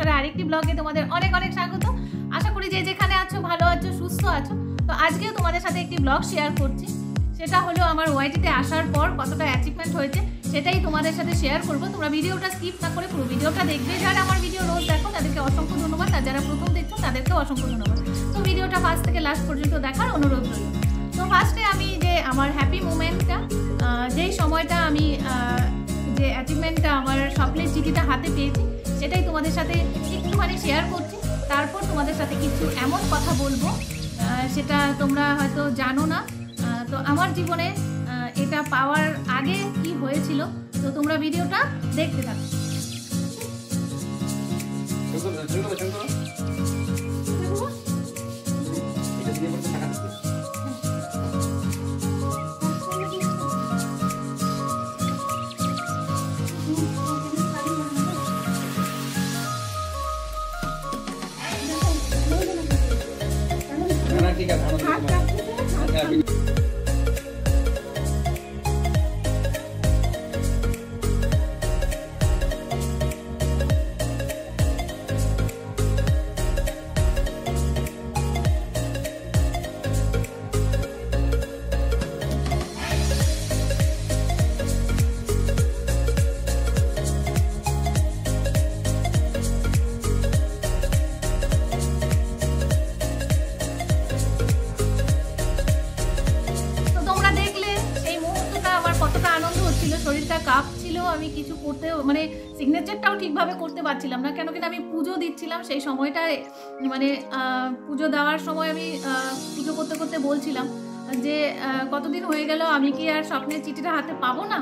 পরিবারের আরেকটি ব্লগে তোমাদের অনেক অনেক স্বাগত। আশা করি যে যেখানে আছো ভালো আছো, সুস্থ আছো। তো আজকেও তোমাদের সাথে একটি ব্লগ শেয়ার করছি। সেটা হলো আমার ওয়াইটিতে আসার পর কতটা অ্যাচিভমেন্ট হয়েছে সেটাই তোমাদের সাথে শেয়ার করবো। তোমরা ভিডিওটা স্কিপ না করে পুরো ভিডিওটা দেখবে। যারা আমার ভিডিও রোজ দেখো তাদেরকে অসংখ্য ধন্যবাদ, আর যারা প্রথম দেখছো তাদেরকেও অসংখ্য ধন্যবাদ। তো ভিডিওটা ফার্স্ট থেকে লাস্ট পর্যন্ত দেখার অনুরোধ রইল। তো ফার্স্টে আমি যে আমার হ্যাপি মুমেন্টটা, যেই সময়টা আমি যে অ্যাচিভমেন্টটা আমার স্বপ্নের চিঠিটা হাতে পেয়েছি সেটাই তোমাদের সাথে একটুখানি শেয়ার করছি। তারপর তোমাদের সাথে কিছু এমন কথা বলবো সেটা তোমরা হয়তো জানো না। তো আমার জীবনে এটা পাওয়ার আগে কি হয়েছিল, তো তোমরা ভিডিওটা দেখতে থাকো। ঠিক আছে শরীরটা কাঁপছিল, আমি কিছু করতে মানে সিগনেচারটাও ঠিকভাবে করতে পারছিলাম না। কেন কিনা আমি পুজো দিচ্ছিলাম সেই সময়টায়, মানে পুজো দেওয়ার সময় আমি পুজো করতে করতে বলছিলাম যে কতদিন হয়ে গেল আমি কি আর স্বপ্নের চিঠিটা হাতে পাবো না।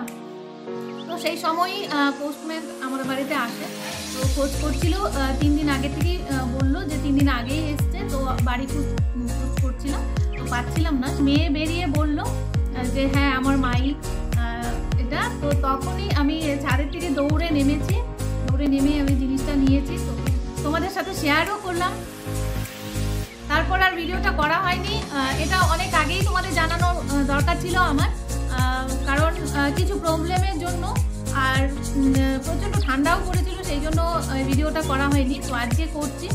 তো সেই সময়ই পোস্টম্যান আমাদের বাড়িতে আসে। তো খোঁজ করছিল 3 দিন আগে থেকেই, বললো যে 3 দিন আগেই এসছে। তো বাড়ি খোঁজ করছিলাম, তো পাচ্ছিলাম না। মেয়ে বেরিয়ে বলল যে হ্যাঁ আমার মাই এটা। তো তখনই আমি ছাদের থেকে দৌড়ে নেমেছি, দৌড়ে নেমে আমি জিনিসটা নিয়েছি, তো তোমাদের সাথে শেয়ারও করলাম। তারপর আর ভিডিওটা করা হয়নি। এটা অনেক আগেই তোমাদের জানানো দরকার ছিল আমার, কারণ কিছু প্রবলেমের জন্য, আর প্রচণ্ড ঠান্ডাও পড়েছিল, সেই জন্য ভিডিওটা করা হয়নি। তো আজকে করছি।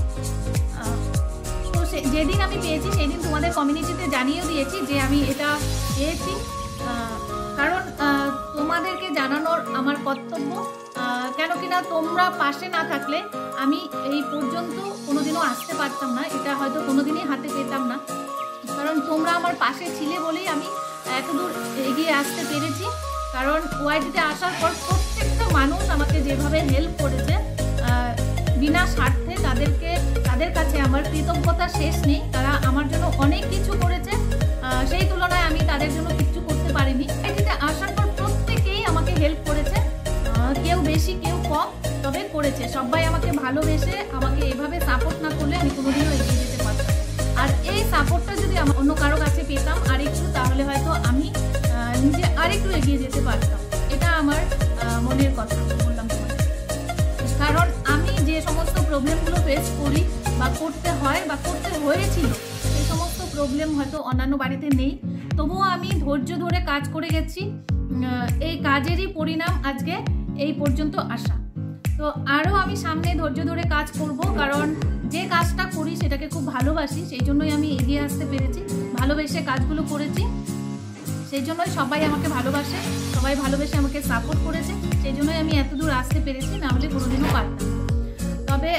তো যেদিন আমি পেয়েছি সেই দিন তোমাদের কমিউনিটিতে জানিয়ে দিয়েছি যে আমি এটা পেয়েছি, কারণ তোমাদেরকে জানানোর আমার কর্তব্য। কেন কিনা তোমরা পাশে না থাকলে আমি এই পর্যন্ত কোনোদিনও আসতে পারতাম না, এটা হয়তো কোনোদিনই হাতে পেতাম না। কারণ তোমরা আমার পাশে ছিলে বলেই আমি এতদূর এগিয়ে আসতে পেরেছি। কারণ ওয়াইটিতে আসার পর প্রত্যেকটা মানুষ আমাকে যেভাবে হেল্প করেছে বিনা স্বার্থে, তাদের কাছে আমার কৃতজ্ঞতা শেষ নেই। তারা আমার জন্য অনেক কিছু করেছে, সেই তুলনায় আমি তাদের জন্য কিছু করতে পারিনি। এটিতে আসার পর প্রত্যেকেই আমাকে হেল্প করেছে, কেউ বেশি কেউ কম, তবে করেছে। সবাই আমাকে ভালোবেসে আমাকে এভাবে সাপোর্ট না করলে আমি কোনোদিনও এগিয়ে যেতে পারতাম। আর এই সাপোর্টটা যদি আমার অন্য কারো কাছে পেতাম আরেকটু, তাহলে হয়তো আমি নিজে আরেকটু এগিয়ে যেতে পারতাম। এটা আমার মনের কথা বললাম তোমাদের। কারণ আমি যে সমস্ত প্রবলেমগুলো ফেস করি বা করতে হয় বা করতে হয়েছিল, সেই সমস্ত প্রবলেম হয়তো অন্যান্য বাড়িতে নেই। তবুও আমি ধৈর্য ধরে কাজ করে গেছি। এই কাজেরই পরিণাম আজকে এই পর্যন্ত আসা। তো আরও আমি সামনে ধৈর্য ধরে কাজ করব, কারণ যে কাজটা করি সেটাকে খুব ভালোবাসি, সেই জন্যই আমি এগিয়ে আসতে পেরেছি। ভালোবেসে কাজগুলো করেছি, সেই জন্যই সবাই আমাকে ভালোবাসে, সবাই ভালোবেসে আমাকে সাপোর্ট করেছে, সেই জন্যই আমি এত দূর আসতে পেরেছি, না হলে কোনোদিনও পারতাম না। তবে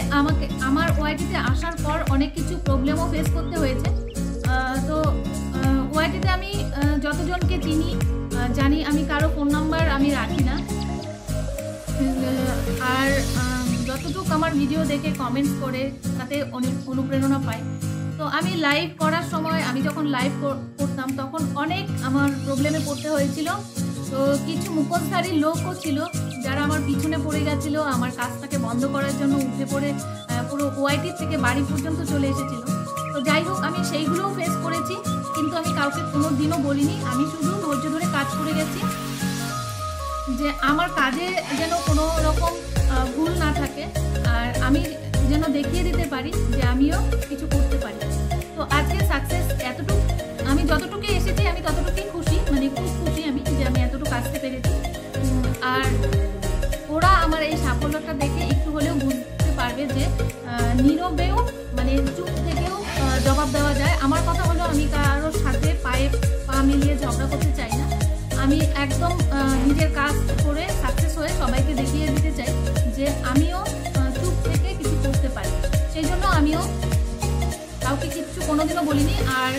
আমার ওয়াইটিতে আসার পর অনেক কিছু প্রবলেমও ফেস করতে হয়েছে। তো ওয়াইটিতে আমি যতজনকে চিনি জানি, আমি কারো ফোন নাম্বার আমি রাখি না। আর যতটুকু আমার ভিডিও দেখে কমেন্টস করে তাতে অনেক অনুপ্রেরণা পাই। তো আমি লাইভ করার সময়, আমি যখন লাইভ করতাম তখন অনেক আমার প্রবলেমে পড়তে হয়েছিল। তো কিছু মুখোশধারী লোকও ছিল যারা আমার পিছনে পড়ে গেছিলো, আমার কাজটাকে বন্ধ করার জন্য উঠে পড়ে পুরো ওয়াইটির থেকে বাড়ি পর্যন্ত চলে এসেছিলো। তো যাই হোক, আমি সেইগুলোও ফেস করেছি, কিন্তু আমি কাউকে কোনো দিনও বলিনি। আমি শুধু ধৈর্য ধরে কাজ করে গেছি, যে আমার কাজে যেন কোনো রকম ভুল না থাকে, আর আমি যেন দেখিয়ে দিতে পারি যে আমিও কিছু করতে পারি। তো আজকে সাকসেস এতটুকু, আমি যতটুকু এসেছি আমি ততটুকুই খুশি, মানে খুব খুশি আমি যে আমি এতটুকু আসতে পেরেছি। আর ওরা আমার এই সাফল্যটা দেখে একটু হলেও বুঝতে পারবে যে নীরবেও মানে চুপ থেকেও জবাব দেওয়া যায়। আমার কথা হলো আমি কারোর সাথে পায়ে পা মিলিয়ে ঝগড়া করতে চাই না। আমি একদম নিজের কাজ করে সাকসেস হয়ে সবাইকে দেখিয়ে দিতে চাই যে আমিও চুপ থেকে কিছু করতে পারি। সেই জন্য আমিও কাউকে কিচ্ছু কোনোদিনও বলিনি। আর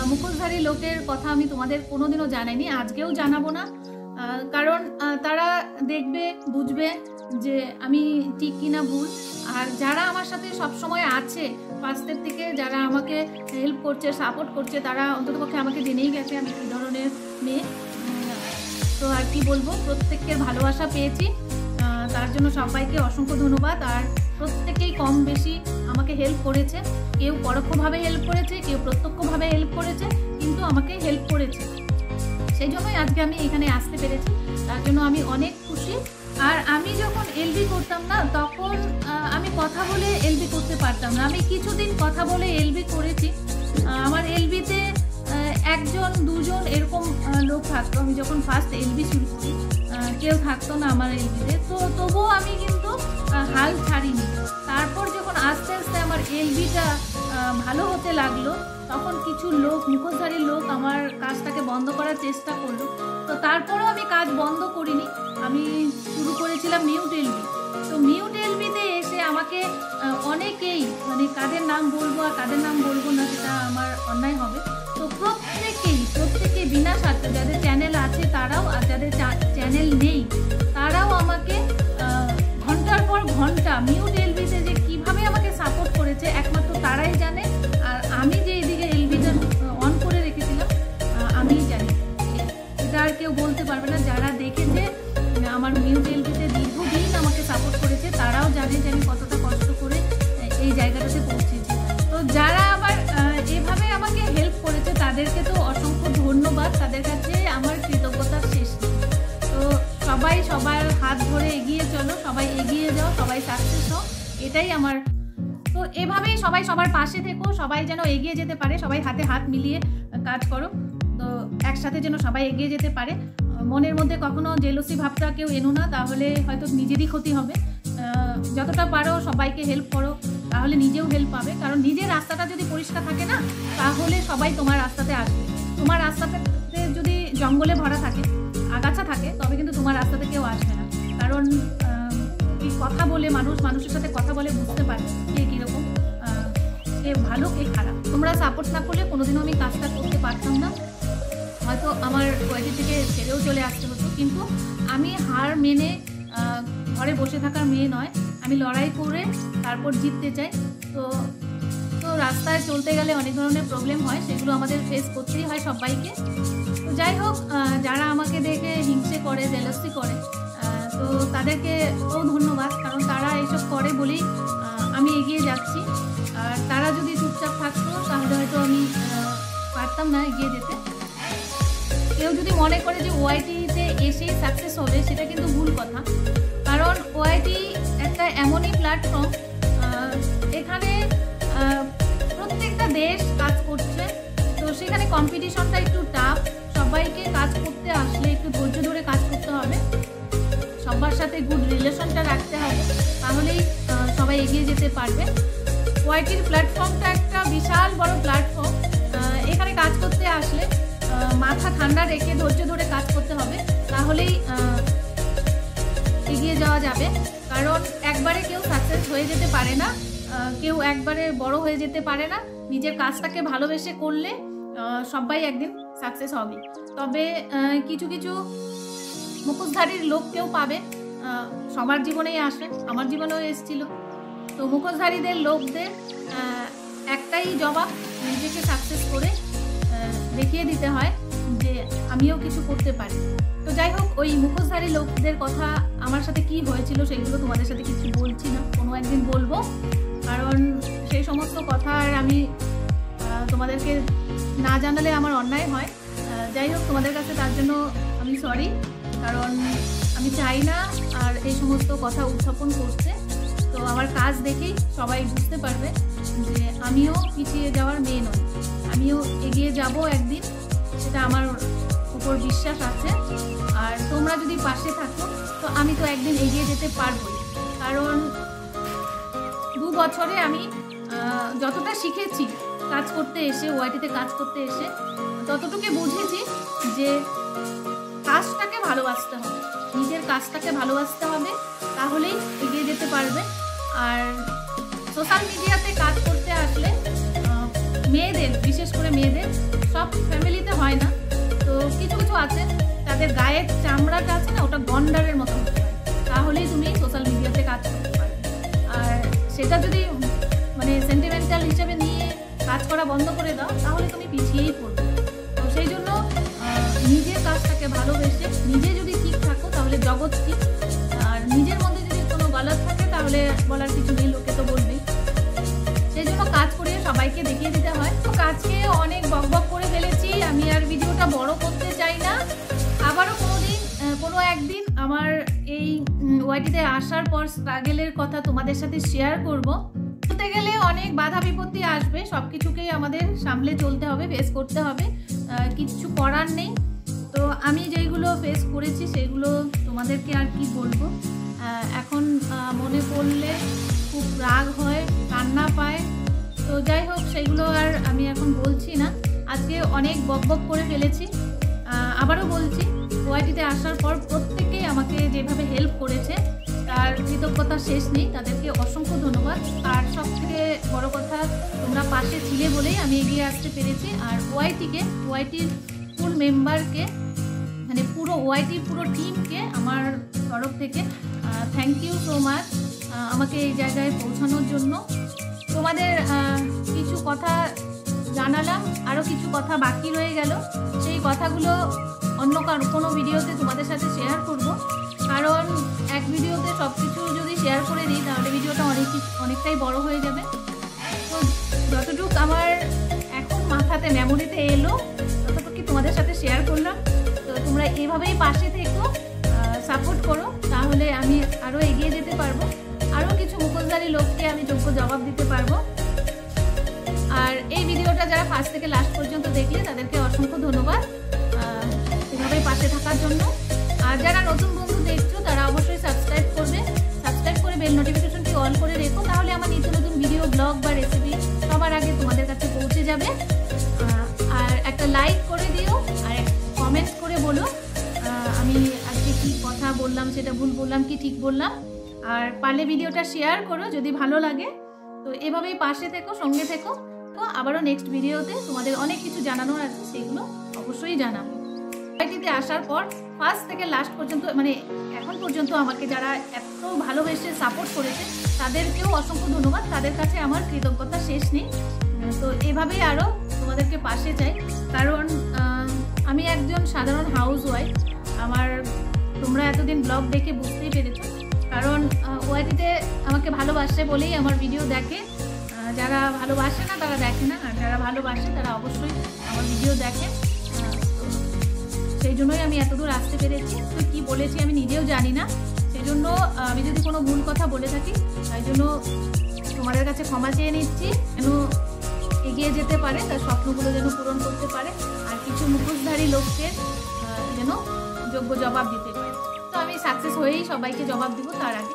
মুখোশধারী লোকের কথা আমি তোমাদের কোনোদিনও জানাইনি, আজকেও জানাবো না। কারণ তারা দেখবে বুঝবে যে আমি ঠিক কিনা ভুল। আর যারা আমার সাথে সবসময় আছে ফার্স্টের থেকে, যারা আমাকে হেল্প করছে সাপোর্ট করছে, তারা অন্ততপক্ষে আমাকে জেনেই গেছে আমি কী ধরনের মেয়ে। তো আর কি বলবো, প্রত্যেকের ভালোবাসা পেয়েছি, তার জন্য সবাইকে অসংখ্য ধন্যবাদ। আর প্রত্যেকেই কম বেশি আমাকে হেল্প করেছে, কেউ পরোক্ষভাবে হেল্প করেছে, কেউ প্রত্যক্ষভাবে হেল্প করেছে, কিন্তু আমাকে হেল্প করেছে। সেই জন্যই আজকে আমি এখানে আসতে পেরেছি, তার জন্য আমি অনেক খুশি। আর আমি যখন এলবি করতাম না, তখন আমি কথা বলে এলবি করতে পারতাম না। আমি কিছুদিন কথা বলে এলবি করেছি। আমার এলবিতে একজন দুজন এরকম লোক থাকতো। আমি যখন ফার্স্ট এলবি শুরু করি কেউ থাকতো না আমার এলবিতে, তো তবুও আমি কিন্তু হাল ছাড়িনি। তারপর যখন আস্তে আস্তে আমার এলবিটা ভালো হতে লাগলো, তখন কিছু লোক, মুখোশধারী লোক আমার কাজটাকে বন্ধ করার চেষ্টা করলো। তো তারপরেও আমি কাজ বন্ধ করিনি, আমি শুরু করেছিলাম মিউট এলবি। তো মিউট এলবিতে এসে আমাকে অনেকেই, মানে কাদের নাম বলবো আর কাদের নাম বলবো না সেটা আমার অন্যায় হবে, তো প্রত্যেকেই বিনা স্বার্থে, যাদের চ্যানেল আছে তারাও আর যাদের চ্যানেল নেই তারাও আমাকে ঘন্টার পর ঘন্টা মিউট এলবিতে যে কীভাবে আমাকে সাপোর্ট করেছে একমাত্র তারাই জানে। আর আমি যে এইদিকে এলবিটা অন করে রেখেছিলাম আমিই জানি, এটা আর কেউ বলতে পারবে না। যারা দেখেছে আমার মিউট এলবিতে দীর্ঘদিন আমাকে সাপোর্ট করেছে তারাও জানে যে আমি কতটা কষ্ট করে এই জায়গাটাতে পৌঁছেছি। তো যারা আবার এভাবে আমাকে হেল্প করেছে তাদেরকে তো অসংখ্য ধন্যবাদ, তাদের কাছে আমার কৃতজ্ঞতার শেষ নেই। তো সবাই সবার হাত ধরে এগিয়ে চলো, সবাই এগিয়ে যাও, সবাই সাকসেস হও, এটাই আমার। তো এভাবেই সবাই সবার পাশে থেকো, সবাই যেন এগিয়ে যেতে পারে, সবাই হাতে হাত মিলিয়ে কাজ করো, তো একসাথে যেন সবাই এগিয়ে যেতে পারে। মনের মধ্যে কখনো জেলসি ভাবটা কেউ এনো না, তাহলে হয়তো নিজেরই ক্ষতি হবে। যতটা পারো সবাইকে হেল্প করো, তাহলে নিজেও হেল্প পাবে। কারণ নিজের রাস্তাটা যদি পরিষ্কার থাকে না, তাহলে সবাই তোমার রাস্তাতে আসবে। তোমার রাস্তাতে যদি জঙ্গলে ভরা থাকে, আগাছা থাকে, তবে কিন্তু তোমার রাস্তাতে কেউ আসবে না। কারণ এই কথা বলে মানুষের সাথে কথা বলে বুঝতে পারে কে কীরকম, কে ভালো কে খারাপ। তোমরা সাপোর্ট না করলে কোনোদিনও আমি কাজটা করতে পারতাম না, হয়তো আমার ওয়াইটি থেকে ছেড়েও চলে আসতে হতো। কিন্তু আমি হার মেনে ঘরে বসে থাকার মেয়ে নয়, আমি লড়াই করে তারপর জিততে চাই। তো রাস্তায় চলতে গেলে অনেক ধরনের প্রবলেম হয়, সেগুলো আমাদের ফেস করতেই হয় সবাইকে। তো যাই হোক, যারা আমাকে দেখে হিংসে করে, জেলাসি করে, তো তাদেরকেও ধন্যবাদ, কারণ তারা এইসব করে বলেই আমি এগিয়ে যাচ্ছি। আর তারা যদি চুপচাপ থাকতো তাহলে হয়তো আমি পারতাম না এগিয়ে যেতে। কেউ যদি মনে করে যে ওয়াইটিতে এসেই সাকসেস হবে, সেটা কিন্তু ভুল কথা। কারণ ওয়াইটি একটা এমনই প্ল্যাটফর্ম, এখানে প্রত্যেকটা দেশ কাজ করছে, তো সেখানে কম্পিটিশনটা একটু টাফ। সবাইকে কাজ করতে আসলে একটু ধৈর্য ধরে কাজ করতে হবে, সবার সাথে গুড রিলেশনটা রাখতে হবে, তাহলেই সবাই এগিয়ে যেতে পারবে। ওয়াইটির প্ল্যাটফর্মটা একটা বিশাল বড় প্ল্যাটফর্ম, এখানে কাজ করতে আসলে মাথা ঠান্ডা রেখে ধৈর্য ধরে কাজ করতে হবে, তাহলেই এগিয়ে যাওয়া যাবে। কারণ একবারে কেউ সাকসেস হয়ে যেতে পারে না, কেউ একবারে বড় হয়ে যেতে পারে না। নিজের কাজটাকে ভালোবেসে করলে সবাই একদিন সাকসেস হবে। তবে কিছু কিছু মুখোশধারীর লোককেও পাবে, সবার জীবনেই আসে, আমার জীবনেও এসেছিল। তো মুখোশধারীদের লোকদের একটাই জবাব, নিজেকে সাকসেস করে দেখিয়ে দিতে হয় যে আমিও কিছু করতে পারি। তো যাই হোক, ওই মুখোশধারী লোকদের কথা আমার সাথে কি হয়েছিল সেগুলো তোমাদের সাথে কিছু বলছি না, কোনো একদিন বলবো। কারণ সেই সমস্ত কথা আর আমি তোমাদেরকে না জানালে আমার অন্যায় হয়। যাই হোক, তোমাদের কাছে তার জন্য আমি সরি, কারণ আমি চাই না আর এই সমস্ত কথা উত্থাপন করতে। তো আমার কাজ দেখেই সবাই বুঝতে পারবে যে আমিও পিছিয়ে যাওয়ার মেয়ে নই, আমিও এগিয়ে যাব একদিন, সেটা আমার উপর বিশ্বাস আছে। আর তোমরা যদি পাশে থাকো তো আমি তো একদিন এগিয়ে যেতে পারবোই। কারণ 2 বছরে আমি যতটা শিখেছি কাজ করতে এসে, ওয়াইটিতে কাজ করতে এসে, ততটুকু বুঝেছি যে কাজটাকে ভালোবাসতে হবে, নিজের কাজটাকে ভালোবাসতে হবে, তাহলেই এগিয়ে যেতে পারবে। আর সোশ্যাল মিডিয়াতে কাজ করতে আসলে মেয়েদের, বিশেষ করে মেয়েদের, সব ফ্যামিলিতে হয় না, তো কিছু কিছু আছে তাদের গায়ের চামড়াটা আছে না, ওটা গন্ডারের মতো হতে হয়, তাহলেই তুমি সোশ্যাল মিডিয়াতে কাজ করতে পারবে। আর সেটা যদি মানে সেন্টিমেন্টাল হিসেবে নিয়ে কাজ করা বন্ধ করে দাও, তাহলে তুমি পিছিয়েই পড়বে। তো সেই জন্য নিজের কাজটাকে ভালোবেসে নিজে যদি ঠিক থাকো তাহলে জগৎ ঠিক, আর নিজের মধ্যে যদি কোনো গলত থাকে তাহলে বলার কিছু নেই, লোকে তো বলবেই। সেই জন্য কাজ করে সবাইকে দেখিয়ে দিতে হয়। তো কাজকে অনেক বকবক করে ফেলেছি, আমি আর ভিডিওটা বড় করতে চাই না। আবারও কোনো একদিন আমার এই ওয়াইটিতে আসার পর স্ট্রাগলের কথা তোমাদের সাথে শেয়ার করব। বলতে গেলে অনেক বাধা বিপত্তি আসবে, সব কিছুকেই আমাদের সামলে চলতে হবে, ফেস করতে হবে, কিছু করার নেই। তো আমি যেইগুলো ফেস করেছি সেগুলো তোমাদেরকে আর কি বলবো, এখন মনে পড়লে খুব রাগ হয়, কান্না পায়। তো যাই হোক, সেগুলো আর আমি এখন বলছি না। আজকে অনেক বকবক করে ফেলেছি। আবারও বলছি, ওয়াইটিতে আসার পর প্রত্যেকেই আমাকে যেভাবে হেল্প করেছে তার কৃতজ্ঞতা শেষ নেই, তাদেরকে অসংখ্য ধন্যবাদ। আর সবথেকে বড় কথা, তোমরা পাশে ছিলে বলেই আমি এগিয়ে আসতে পেরেছি। আর ওয়াইটির ফুল মেম্বারকে, মানে পুরো ওয়াইটির পুরো টিমকে আমার তরফ থেকে থ্যাংক ইউ সো মাচ, আমাকে এই জায়গায় পৌঁছানোর জন্য। তোমাদের কিছু কথা জানালাম, আরও কিছু কথা বাকি রয়ে গেল, সেই কথাগুলো অন্য কোনো ভিডিওতে তোমাদের সাথে শেয়ার করব। কারণ এক ভিডিওতে সব কিছু যদি শেয়ার করে দিই তাহলে ভিডিওটা অনেকটাই বড় হয়ে যাবে। তো যতটুকু আমার এখন মাথাতে মেমোরিতে এলো ততটুকু তোমাদের সাথে শেয়ার করলাম। তো তোমরা এভাবেই পাশে থেকো, সাপোর্ট করো, তাহলে আমি আরও এগিয়ে যেতে পারবো, আরও কিছু মুখোশধারী লোককে আমি যোগ্য জবাব দিতে পারবো। আর এই ভিডিওটা যারা ফার্স্ট থেকে লাস্ট পর্যন্ত দেখলে তাদেরকে অসংখ্য ধন্যবাদ এভাবেই পাশে থাকার জন্য। আর যারা নতুন বন্ধু দেখছো তারা অবশ্যই সাবস্ক্রাইব করবে, সাবস্ক্রাইব করে বেল নোটিফিকেশনটি অন করে রেখো, তাহলে আমার নিত্য নতুন ভিডিও, ব্লগ বা রেসিপি সবার আগে তোমাদের কাছে পৌঁছে যাবে। আর একটা লাইক করে দিও, আর কমেন্ট করে বলো আমি আজকে কী কথা বললাম, সেটা ভুল বললাম কি ঠিক বললাম। আর পারলে ভিডিওটা শেয়ার করো যদি ভালো লাগে। তো এভাবেই পাশে থেকো, সঙ্গে থেকো। তো আবারও নেক্সট ভিডিওতে তোমাদের অনেক কিছু জানানোর আছে, সেগুলো অবশ্যই জানাবো। ওয়াইটিতে আসার পর ফার্স্ট থেকে লাস্ট পর্যন্ত, মানে এখন পর্যন্ত আমাকে যারা এত ভালোবেসে সাপোর্ট করেছে তাদেরকেও অসংখ্য ধন্যবাদ, তাদের কাছে আমার কৃতজ্ঞতা শেষ নেই। তো এভাবেই আরও তোমাদেরকে পাশে চাই, কারণ আমি একজন সাধারণ হাউস ওয়াইফ। তোমরা এতদিন ব্লগ দেখে বুঝতেই পেরেছো, কারণ ওয়াইটিতে আমাকে ভালোবাসে বলেই আমার ভিডিও দেখে। যারা ভালোবাসে না তারা দেখে না, আর যারা ভালোবাসে তারা অবশ্যই আমার ভিডিও দেখে। সেই জন্যই আমি এতদূর আসতে পেরেছি। তো কী বলেছি আমি নিজেও জানি না, সেই জন্য আমি যদি কোনো ভুল কথা বলে থাকি তাই জন্য তোমাদের কাছে ক্ষমা চেয়ে নিচ্ছি, যেন এগিয়ে যেতে পারে, তার স্বপ্নগুলো যেন পূরণ করতে পারে, আর কিছু মুখোশধারী লোককে যেন যোগ্য জবাব দিতে পারে। তো আমি সাকসেস হয়েই সবাইকে জবাব দিব, তার আগে